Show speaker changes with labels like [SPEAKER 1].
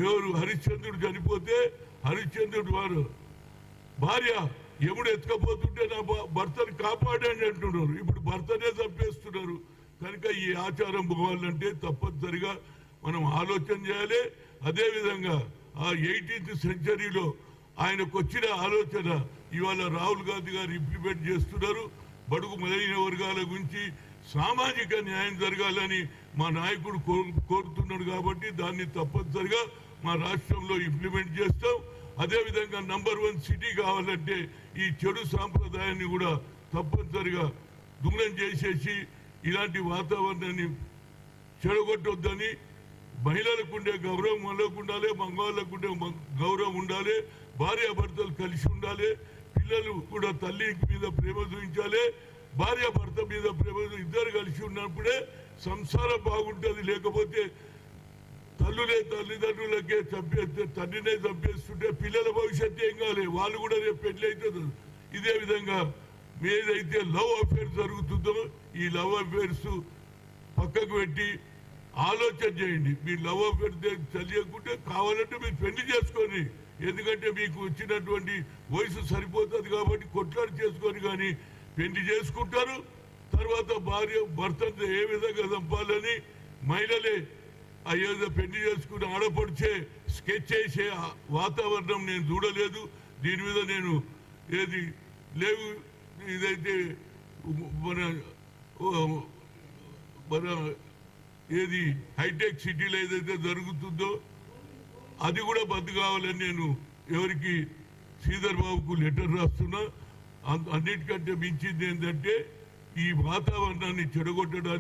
[SPEAKER 1] ఎవరు హరిశ్చంద్రుడు చనిపోతే హరిశ్చంద్రుడు వారు భార్య ఎముడు ఎత్తుకపోతుంటే నా భర్తను కాపాడండి అంటున్నారు. ఇప్పుడు భర్తనే చంపేస్తున్నారు. కనుక ఈ ఆచారం పోవాలంటే తప్పనిసరిగా మనం ఆలోచన చేయాలి. అదేవిధంగా ఆ 18th సెంచరీలో ఆయనకు వచ్చిన ఆలోచన ఇవాళ రాహుల్ గాంధీ గారు ఇంప్లిమెంట్ చేస్తున్నారు. బడుగు మొదలైన వర్గాల గురించి సామాజిక న్యాయం జరగాలని మా నాయకుడు కోరుతున్నాడు. కాబట్టి దాన్ని తప్పనిసరిగా మా రాష్ట్రంలో ఇంప్లిమెంట్ చేస్తాం. అదేవిధంగా నంబర్ 1 సిటీ కావాలంటే ఈ చెడు సాంప్రదాయాన్ని కూడా తప్పనిసరిగా దూరం చేసేసి ఇలాంటి వాతావరణాన్ని చెడగొట్టొద్దని, మహిళలకు ఉండే గౌరవం వాళ్ళకు ఉండాలి, మగవాళ్ళకు ఉండే గౌరవం ఉండాలి, భార్యాభర్తలు కలిసి ఉండాలి, పిల్లలు కూడా తల్లి మీద ప్రేమ చూపించాలి, భార్యాభర్త మీద ప్రేమ ఇద్దరు కలిసి ఉన్నప్పుడే సంసారం బాగుంటుంది. లేకపోతే తల్లిదండ్రులకే చంపేస్తే తండ్రినే చంపేస్తుంటే పిల్లల భవిష్యత్తు ఏం కావాలి, వాళ్ళు కూడా రేపు పెళ్లి అవుతుంది. ఇదే విధంగా ఏదైతే లవ్ అఫేర్స్ జరుగుతుందో ఈ లవ్ అఫేర్స్ పక్కకు పెట్టి ఆలోచన చేయండి. మీ లవ్ అఫేర్ తెలియకుంటే కావాలంటే మీరు పెళ్లి చేసుకొని, ఎందుకంటే మీకు వచ్చినటువంటి వయసు సరిపోతుంది కాబట్టి కొట్లాడి చేసుకొని కానీ పెళ్లి చేసుకుంటారు. తర్వాత భర్తను ఏ విధంగా చంపాలని మహిళలే అయ్యేదో పెళ్లి చేసుకుని ఆడపడిచే స్కెచ్ చేసే వాతావరణం నేను చూడలేదు. దీని మీద నేను ఏది లేవు ఇదైతే మన ఏది హైటెక్ సిటీలో ఏదైతే జరుగుతుందో అది కూడా బంద్ కావాలని నేను ఎవరికి శ్రీధర్ బాబుకు లెటర్ రాస్తున్నా. అన్నిటికంటే మించింది ఏంటంటే ఈ వాతావరణాన్ని చెడగొట్టడానికి